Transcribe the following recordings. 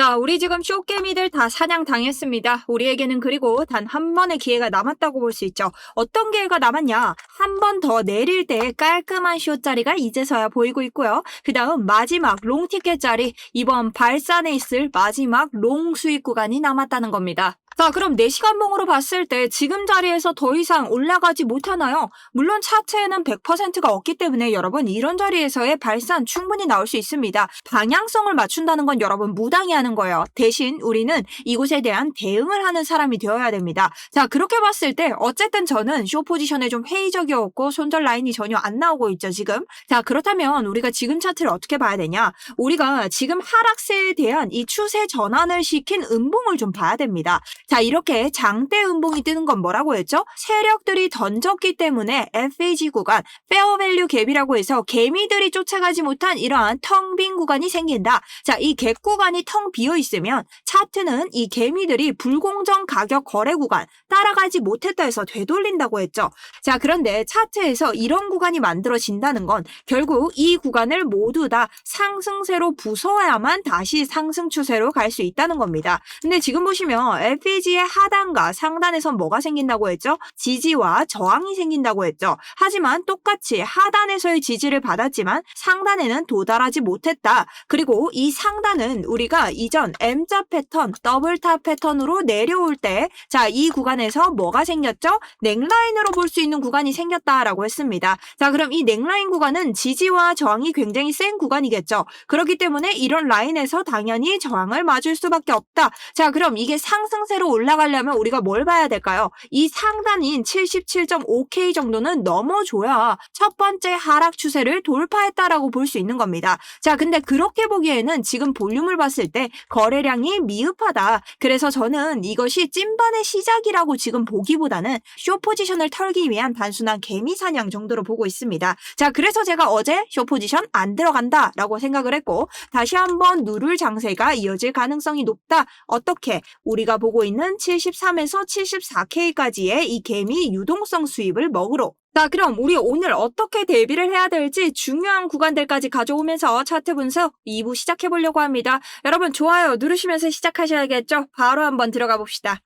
자, 우리 지금 쇼개미들 다 사냥당했습니다. 우리에게는 그리고 단 한 번의 기회가 남았다고 볼 수 있죠. 어떤 기회가 남았냐? 한 번 더 내릴 때 깔끔한 쇼자리가 이제서야 보이고 있고요. 그 다음 마지막 롱티켓 자리, 이번 발산에 있을 마지막 롱 수익 구간이 남았다는 겁니다. 자, 그럼 4시간봉으로 봤을 때 지금 자리에서 더 이상 올라가지 못하나요? 물론 차트에는 100%가 없기 때문에 여러분 이런 자리에서의 발산 충분히 나올 수 있습니다. 방향성을 맞춘다는 건 여러분 무당이 하는 거예요. 대신 우리는 이곳에 대한 대응을 하는 사람이 되어야 됩니다. 자, 그렇게 봤을 때 어쨌든 저는 쇼 포지션에 좀 회의적이었고 손절 라인이 전혀 안 나오고 있죠, 지금. 자, 그렇다면 우리가 지금 차트를 어떻게 봐야 되냐? 우리가 지금 하락세에 대한 이 추세 전환을 시킨 음봉을 좀 봐야 됩니다. 자, 이렇게 장대 음봉이 뜨는 건 뭐라고 했죠? 세력들이 던졌기 때문에 FAG 구간, 페어밸류 갭이라고 해서 개미들이 쫓아가지 못한 이러한 텅 빈 구간이 생긴다. 자, 이 갭 구간이 텅 비어 있으면 차트는 이 개미들이 불공정 가격 거래 구간 따라가지 못했다 해서 되돌린다고 했죠. 자, 그런데 차트에서 이런 구간이 만들어진다는 건 결국 이 구간을 모두 다 상승세로 부숴야만 다시 상승 추세로 갈 수 있다는 겁니다. 근데 지금 보시면 FAG의 하단과 상단에선 뭐가 생긴다고 했죠? 지지와 저항이 생긴다고 했죠. 하지만 똑같이 하단에서의 지지를 받았지만 상단에는 도달하지 못했다. 그리고 이 상단은 우리가 이전 M자 패턴, 더블탑 패턴으로 내려올 때 자, 이 구간에서 뭐가 생겼죠? 넥라인으로 볼 수 있는 구간이 생겼다라고 했습니다. 자, 그럼 이 넥라인 구간은 지지와 저항이 굉장히 센 구간이겠죠. 그렇기 때문에 이런 라인에서 당연히 저항을 맞을 수밖에 없다. 자, 그럼 이게 상승세로 올라가려면 우리가 뭘 봐야 될까요? 이 상단인 77.5K 정도는 넘어줘야 첫 번째 하락 추세를 돌파했다라고 볼 수 있는 겁니다. 자, 근데 그렇게 보기에는 지금 볼륨을 봤을 때 거래량이 미흡하다. 그래서 저는 이것이 찐반의 시작이라고 지금 보기보다는 쇼 포지션을 털기 위한 단순한 개미 사냥 정도로 보고 있습니다. 자, 그래서 제가 어제 쇼 포지션 안 들어간다 라고 생각을 했고 다시 한번 누를 장세가 이어질 가능성이 높다. 어떻게? 우리가 보고 있는 73에서 74K까지의 이 개미 유동성 수입을 먹으러. 자, 그럼 우리 오늘 어떻게 대비를 해야 될지 중요한 구간들까지 가져오면서 차트 분석 2부 시작해보려고 합니다. 여러분 좋아요 누르시면서 시작하셔야겠죠? 바로 한번 들어가 봅시다.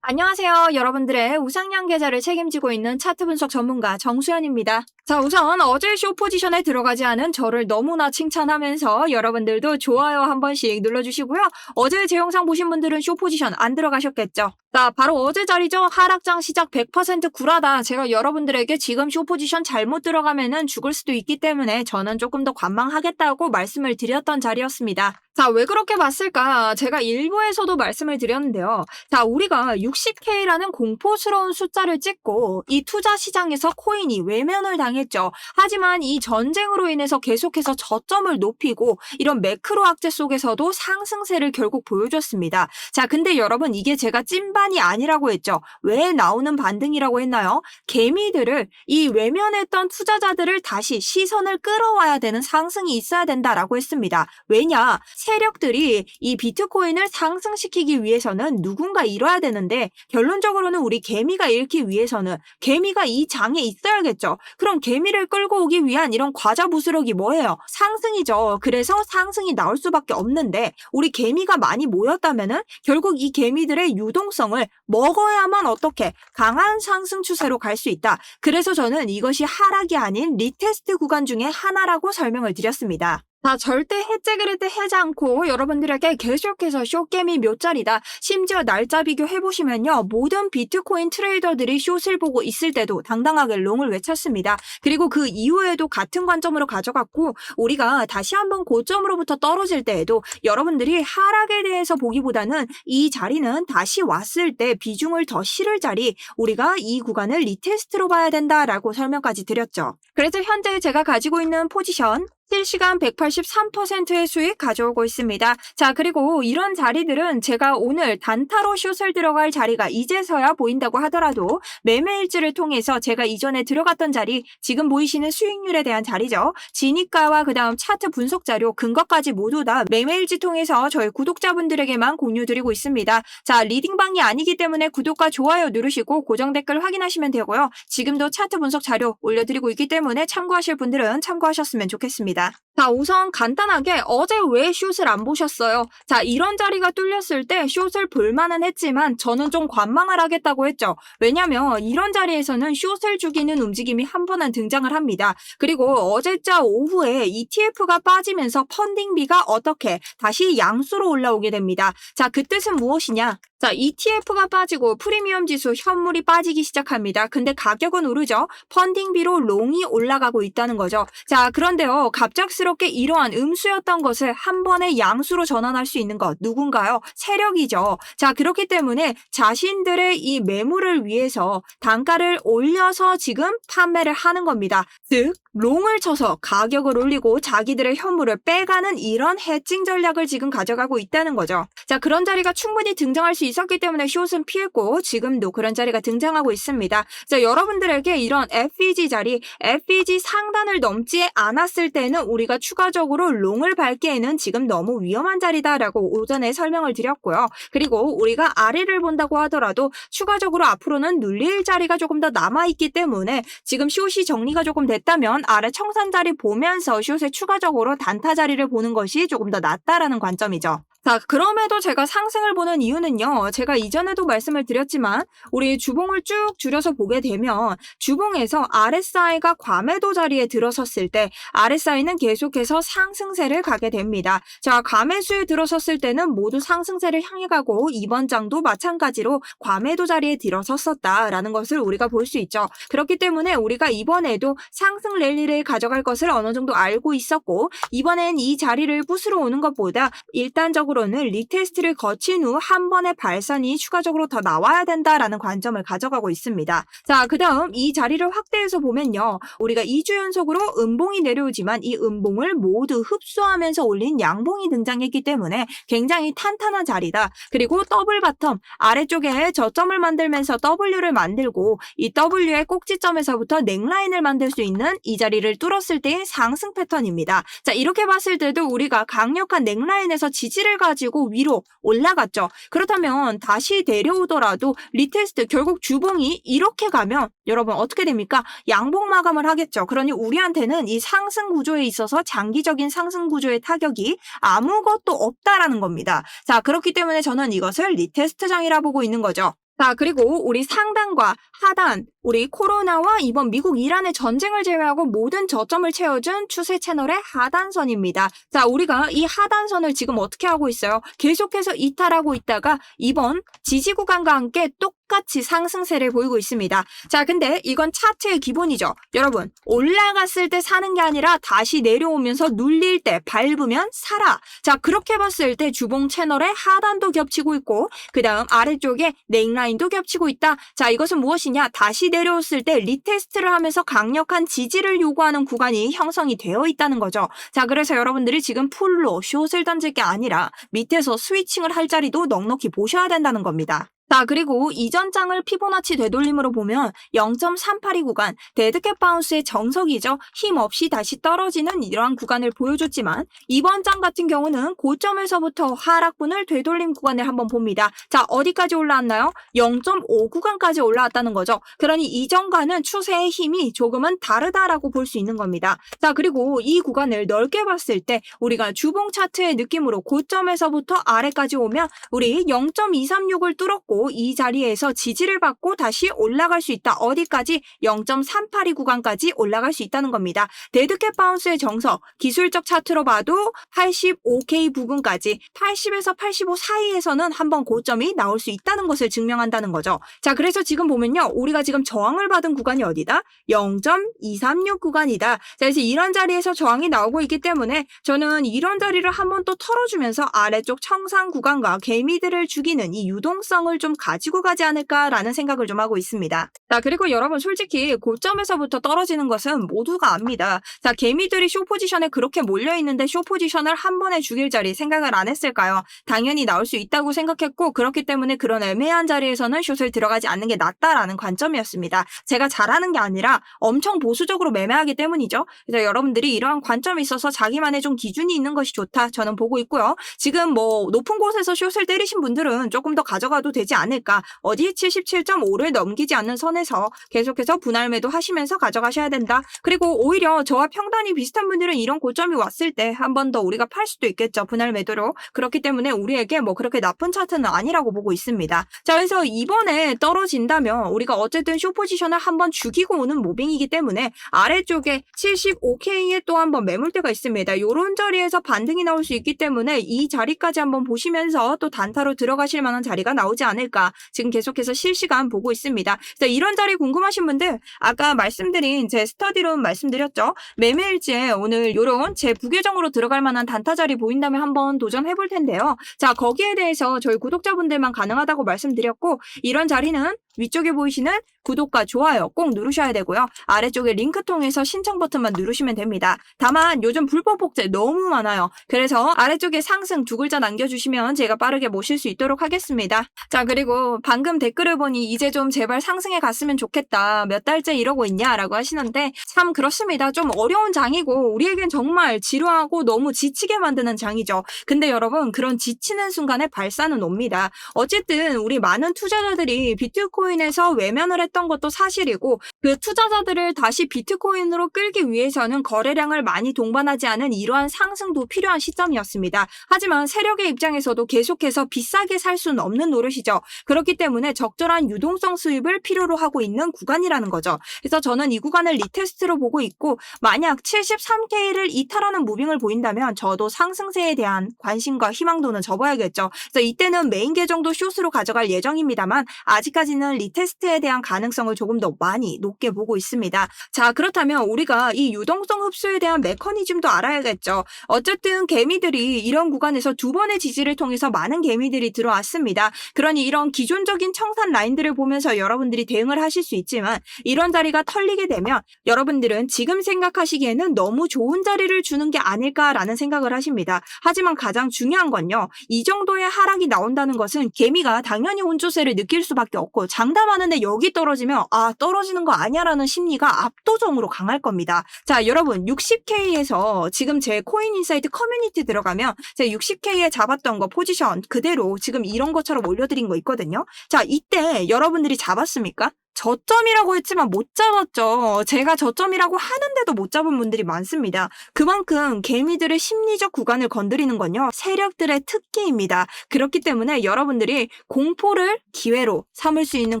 안녕하세요. 여러분들의 우상향 계좌를 책임지고 있는 차트 분석 전문가 정수연입니다. 자, 우선 어제 쇼 포지션에 들어가지 않은 저를 너무나 칭찬하면서 여러분들도 좋아요 한 번씩 눌러주시고요. 어제 제 영상 보신 분들은 쇼 포지션 안 들어가셨겠죠? 자, 바로 어제 자리죠. 하락장 시작 100% 굴하다. 제가 여러분들에게 지금 쇼 포지션 잘못 들어가면은 죽을 수도 있기 때문에 저는 조금 더 관망하겠다고 말씀을 드렸던 자리였습니다. 자, 왜 그렇게 봤을까? 제가 일부에서도 말씀을 드렸는데요. 자, 우리가 60K라는 공포스러운 숫자를 찍고 이 투자 시장에서 코인이 외면을 당했죠. 하지만 이 전쟁으로 인해서 계속해서 저점을 높이고 이런 매크로 악재 속에서도 상승세를 결국 보여줬습니다. 자, 근데 여러분 이게 제가 찐반이 아니라고 했죠. 왜 나오는 반등이라고 했나요? 개미들을 이 외면했던 투자자들을 다시 시선을 끌어와야 되는 상승이 있어야 된다라고 했습니다. 왜냐? 세력들이 이 비트코인을 상승시키기 위해서는 누군가 잃어야 되는데 결론적으로는 우리 개미가 잃기 위해서는 개미가 이 장에 있어야겠죠. 그럼 개미를 끌고 오기 위한 이런 과자 부스러기 뭐예요? 상승이죠. 그래서 상승이 나올 수밖에 없는데 우리 개미가 많이 모였다면은 결국 이 개미들의 유동성을 먹어야만 어떻게 강한 상승 추세로 갈 수 있다. 그래서 저는 이것이 하락이 아닌 리테스트 구간 중에 하나라고 설명을 드렸습니다. 자, 절대 해제그레드 하지 않고 여러분들에게 계속해서 쇼게임이 몇 자리다. 심지어 날짜 비교해보시면요. 모든 비트코인 트레이더들이 숏을 보고 있을 때도 당당하게 롱을 외쳤습니다. 그리고 그 이후에도 같은 관점으로 가져갔고 우리가 다시 한번 고점으로부터 떨어질 때에도 여러분들이 하락에 대해서 보기보다는 이 자리는 다시 왔을 때 비중을 더 실을 자리 우리가 이 구간을 리테스트로 봐야 된다라고 설명까지 드렸죠. 그래서 현재 제가 가지고 있는 포지션 실시간 183%의 수익 가져오고 있습니다. 자, 그리고 이런 자리들은 제가 오늘 단타로 숏을 들어갈 자리가 이제서야 보인다고 하더라도 매매일지를 통해서 제가 이전에 들어갔던 자리, 지금 보이시는 수익률에 대한 자리죠. 진입가와 그 다음 차트 분석 자료, 근거까지 모두 다 매매일지 통해서 저희 구독자분들에게만 공유드리고 있습니다. 자, 리딩방이 아니기 때문에 구독과 좋아요 누르시고 고정 댓글 확인하시면 되고요. 지금도 차트 분석 자료 올려드리고 있기 때문에 참고하실 분들은 참고하셨으면 좋겠습니다. 자, 우선 간단하게 어제 왜 숏을 안 보셨어요? 자, 이런 자리가 뚫렸을 때 숏을 볼만은 했지만 저는 좀 관망을 하겠다고 했죠. 왜냐면 이런 자리에서는 숏을 죽이는 움직임이 한 번은 등장을 합니다. 그리고 어제자 오후에 ETF가 빠지면서 펀딩비가 어떻게 다시 양수로 올라오게 됩니다. 자, 그 뜻은 무엇이냐? 자, ETF가 빠지고 프리미엄 지수 현물이 빠지기 시작합니다. 근데 가격은 오르죠. 펀딩비로 롱이 올라가고 있다는 거죠. 자, 그런데요. 갑작스럽게 이러한 음수였던 것을 한 번에 양수로 전환할 수 있는 것 누군가요? 세력이죠. 자, 그렇기 때문에 자신들의 이 매물을 위해서 단가를 올려서 지금 판매를 하는 겁니다. 즉 롱을 쳐서 가격을 올리고 자기들의 현물을 빼가는 이런 해칭 전략을 지금 가져가고 있다는 거죠. 자, 그런 자리가 충분히 등장할 수 있었기 때문에 숏은 피했고 지금도 그런 자리가 등장하고 있습니다. 자, 여러분들에게 이런 FEG 자리, FEG 상단을 넘지 않았을 때는 우리가 추가적으로 롱을 밟기에는 지금 너무 위험한 자리다라고 오전에 설명을 드렸고요. 그리고 우리가 아래를 본다고 하더라도 추가적으로 앞으로는 눌릴 자리가 조금 더 남아있기 때문에 지금 숏이 정리가 조금 됐다면 아래 청산 자리 보면서 숏에 추가적으로 단타 자리를 보는 것이 조금 더 낫다라는 관점이죠. 자, 그럼에도 제가 상승을 보는 이유는요. 제가 이전에도 말씀을 드렸지만 우리 주봉을 쭉 줄여서 보게 되면 주봉에서 RSI가 과매도 자리에 들어섰을 때 RSI는 계속해서 상승세를 가게 됩니다. 자, 과매수에 들어섰을 때는 모두 상승세를 향해 가고 이번 장도 마찬가지로 과매도 자리에 들어섰었다라는 것을 우리가 볼 수 있죠. 그렇기 때문에 우리가 이번에도 상승 랠리를 가져갈 것을 어느 정도 알고 있었고 이번엔 이 자리를 부수러 오는 것보다 일단적으로 는 리테스트를 거친 후 한 번의 발산이 추가적으로 더 나와야 된다라는 관점을 가져가고 있습니다. 자, 그 다음 이 자리를 확대해서 보면요. 우리가 2주 연속으로 음봉이 내려오지만 이 음봉을 모두 흡수하면서 올린 양봉이 등장했기 때문에 굉장히 탄탄한 자리다. 그리고 더블 바텀 아래쪽에 저점을 만들면서 W를 만들고 이 W의 꼭지점에서부터 넥라인을 만들 수 있는 이 자리를 뚫었을 때의 상승 패턴입니다. 자, 이렇게 봤을 때도 우리가 강력한 넥라인에서 지지를 가지고 위로 올라갔죠. 그렇다면 다시 내려오더라도 리테스트 결국 주봉이 이렇게 가면 여러분 어떻게 됩니까? 양봉 마감을 하겠죠. 그러니 우리한테는 이 상승 구조에 있어서 장기적인 상승 구조의 타격이 아무것도 없다라는 겁니다. 자, 그렇기 때문에 저는 이것을 리테스트장이라 보고 있는 거죠. 자, 그리고 우리 상단과 하단, 우리 코로나와 이번 미국 이란의 전쟁을 제외하고 모든 저점을 채워준 추세 채널의 하단선입니다. 자, 우리가 이 하단선을 지금 어떻게 하고 있어요? 계속해서 이탈하고 있다가 이번 지지 구간과 함께 똑같이 상승세를 보이고 있습니다. 자, 근데 이건 차트의 기본이죠. 여러분, 올라갔을 때 사는 게 아니라 다시 내려오면서 눌릴 때 밟으면 사라. 자, 그렇게 봤을 때 주봉 채널의 하단도 겹치고 있고 그 다음 아래쪽에 넥라인도 겹치고 있다. 자, 이것은 무엇이냐? 다시 내려왔을 때 리테스트를 하면서 강력한 지지를 요구하는 구간이 형성이 되어 있다는 거죠. 자, 그래서 여러분들이 지금 풀로 숏을 던질 게 아니라 밑에서 스위칭을 할 자리도 넉넉히 보셔야 된다는 겁니다. 자, 그리고 이전 장을 피보나치 되돌림으로 보면 0.382 구간, 데드캣 바운스의 정석이죠. 힘없이 다시 떨어지는 이러한 구간을 보여줬지만 이번 장 같은 경우는 고점에서부터 하락분을 되돌림 구간을 한번 봅니다. 자, 어디까지 올라왔나요? 0.5 구간까지 올라왔다는 거죠. 그러니 이전과는 추세의 힘이 조금은 다르다라고 볼 수 있는 겁니다. 자, 그리고 이 구간을 넓게 봤을 때 우리가 주봉 차트의 느낌으로 고점에서부터 아래까지 오면 우리 0.236을 뚫었고 이 자리에서 지지를 받고 다시 올라갈 수 있다. 어디까지? 0.382 구간까지 올라갈 수 있다는 겁니다. 데드캣 바운스의 정석, 기술적 차트로 봐도 85K 부근까지 80에서 85 사이에서는 한번 고점이 나올 수 있다는 것을 증명한다는 거죠. 자, 그래서 지금 보면요. 우리가 지금 저항을 받은 구간이 어디다? 0.236 구간이다. 자, 그래서 이런 자리에서 저항이 나오고 있기 때문에 저는 이런 자리를 한번 또 털어주면서 아래쪽 청산 구간과 개미들을 죽이는 이 유동성을 좀 가지고 가지 않을까라는 생각을 좀 하고 있습니다. 자, 그리고 여러분 솔직히 고점에서부터 떨어지는 것은 모두가 압니다. 자, 개미들이 쇼 포지션에 그렇게 몰려있는데 쇼 포지션을 한 번에 죽일 자리 생각을 안 했을까요? 당연히 나올 수 있다고 생각했고 그렇기 때문에 그런 애매한 자리에서는 숏을 들어가지 않는 게 낫다라는 관점이었습니다. 제가 잘하는 게 아니라 엄청 보수적으로 매매하기 때문이죠. 그래서 여러분들이 이러한 관점이 있어서 자기만의 좀 기준이 있는 것이 좋다 저는 보고 있고요. 지금 뭐 높은 곳에서 숏을 때리신 분들은 조금 더 가져가도 되지 않을까. 어디 77.5를 넘기지 않는 선에서 계속해서 분할 매도 하시면서 가져가셔야 된다. 그리고 오히려 저와 평단이 비슷한 분들은 이런 고점이 왔을 때 한 번 더 우리가 팔 수도 있겠죠. 분할 매도로. 그렇기 때문에 우리에게 뭐 그렇게 나쁜 차트는 아니라고 보고 있습니다. 자, 그래서 이번에 떨어진다면 우리가 어쨌든 쇼 포지션을 한번 죽이고 오는 모빙이기 때문에 아래쪽에 75K에 또 한번 매물대가 있습니다. 이런 자리에서 반등이 나올 수 있기 때문에 이 자리까지 한번 보시면서 또 단타로 들어가실 만한 자리가 나오지 않을까. 지금 계속해서 실시간 보고 있습니다. 그래서 이런 자리 궁금하신 분들 아까 말씀드린 제 스터디룸 말씀드렸죠. 매매일지에 오늘 요런 제 부계정으로 들어갈 만한 단타 자리 보인다면 한번 도전해 볼 텐데요. 자, 거기에 대해서 저희 구독자분들만 가능하다고 말씀드렸고 이런 자리는 위쪽에 보이시는 구독과 좋아요 꼭 누르셔야 되고요. 아래쪽에 링크 통해서 신청 버튼만 누르시면 됩니다. 다만 요즘 불법 복제 너무 많아요. 그래서 아래쪽에 상승 두 글자 남겨주시면 제가 빠르게 모실 수 있도록 하겠습니다. 자, 그리고 방금 댓글을 보니 이제 좀 제발 상승해 갔으면 좋겠다. 몇 달째 이러고 있냐라고 하시는데 참 그렇습니다. 좀 어려운 장이고 우리에겐 정말 지루하고 너무 지치게 만드는 장이죠. 근데 여러분 그런 지치는 순간에 발사는 옵니다. 어쨌든 우리 많은 투자자들이 비트코인에서 외면을 했던 것도 사실이고 그 투자자들을 다시 비트코인으로 끌기 위해서는 거래량을 많이 동반하지 않은 이러한 상승도 필요한 시점이었습니다. 하지만 세력의 입장에서도 계속해서 비싸게 살 수는 없는 노릇이죠. 그렇기 때문에 적절한 유동성 수입을 필요로 하고 있는 구간이라는 거죠. 그래서 저는 이 구간을 리테스트로 보고 있고 만약 73K를 이탈하는 무빙을 보인다면 저도 상승세에 대한 관심과 희망도는 접어야겠죠. 그래서 이때는 메인 계정도 숏으로 가져갈 예정입니다만 아직까지는 리테스트에 대한 가능성을 조금 더 많이 높게 보고 있습니다. 자, 그렇다면 우리가 이 유동성 흡수에 대한 메커니즘도 알아야겠죠. 어쨌든 개미들이 이런 구간에서 두 번의 지지를 통해서 많은 개미들이 들어왔습니다. 그러니 이런 기존적인 청산 라인들을 보면서 여러분들이 대응을 하실 수 있지만 이런 자리가 털리게 되면 여러분들은 지금 생각하시기에는 너무 좋은 자리를 주는 게 아닐까라는 생각을 하십니다. 하지만 가장 중요한 건요. 이 정도의 하락이 나온다는 것은 개미가 당연히 혼조세를 느낄 수밖에 없고 장담하는데 여기 떨어지면 아 떨어지는 거 아니야라는 심리가 압도적으로 강할 겁니다. 자, 여러분 60K에서 지금 제 코인인사이트 커뮤니티 들어가면 제 60K에 잡았던 거 포지션 그대로 지금 이런 것처럼 올려드린 거 있거든요. 자, 이때 여러분들이 잡았습니까? 저점이라고 했지만 못 잡았죠. 제가 저점이라고 하는데도 못 잡은 분들이 많습니다. 그만큼 개미들의 심리적 구간을 건드리는 건요. 세력들의 특기입니다. 그렇기 때문에 여러분들이 공포를 기회로 삼을 수 있는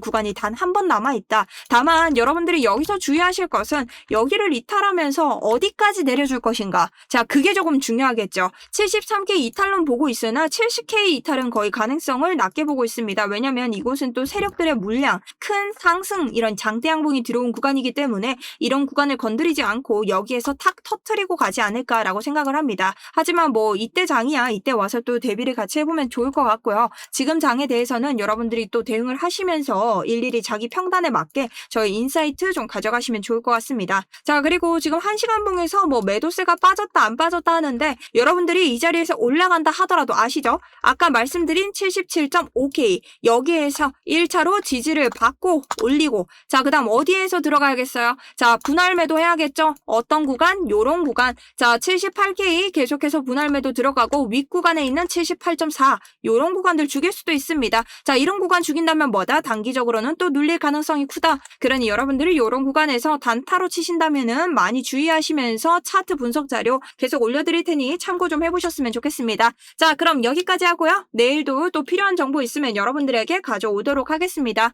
구간이 단 한 번 남아있다. 다만 여러분들이 여기서 주의하실 것은 여기를 이탈하면서 어디까지 내려줄 것인가. 자, 그게 조금 중요하겠죠. 73K 이탈론 보고 있으나 70K 이탈은 거의 가능성을 낮게 보고 있습니다. 왜냐면 이곳은 또 세력들의 물량, 큰 상승 이런 장대 양봉이 들어온 구간이기 때문에 이런 구간을 건드리지 않고 여기에서 탁 터트리고 가지 않을까라고 생각을 합니다. 하지만 뭐 이때 장이야 이때 와서 또 대비를 같이 해보면 좋을 것 같고요. 지금 장에 대해서는 여러분들이 또 대응을 하시면서 일일이 자기 평단에 맞게 저희 인사이트 좀 가져가시면 좋을 것 같습니다. 자, 그리고 지금 1시간 봉에서 뭐 매도세가 빠졌다 안 빠졌다 하는데 여러분들이 이 자리에서 올라간다 하더라도 아시죠? 아까 말씀드린 77.5K 여기에서 1차로 지지를 받고 올리고 자, 그 다음 어디에서 들어가야겠어요? 자, 분할 매도 해야겠죠? 어떤 구간? 요런 구간. 자, 78K 계속해서 분할 매도 들어가고 윗 구간에 있는 78.4 요런 구간들 죽일 수도 있습니다. 자, 이런 구간 죽인다면 뭐다? 단기적으로는 또 눌릴 가능성이 크다. 그러니 여러분들이 요런 구간에서 단타로 치신다면은 많이 주의하시면서 차트 분석 자료 계속 올려드릴 테니 참고 좀 해보셨으면 좋겠습니다. 자, 그럼 여기까지 하고요. 내일도 또 필요한 정보 있으면 여러분들에게 가져오도록 하겠습니다.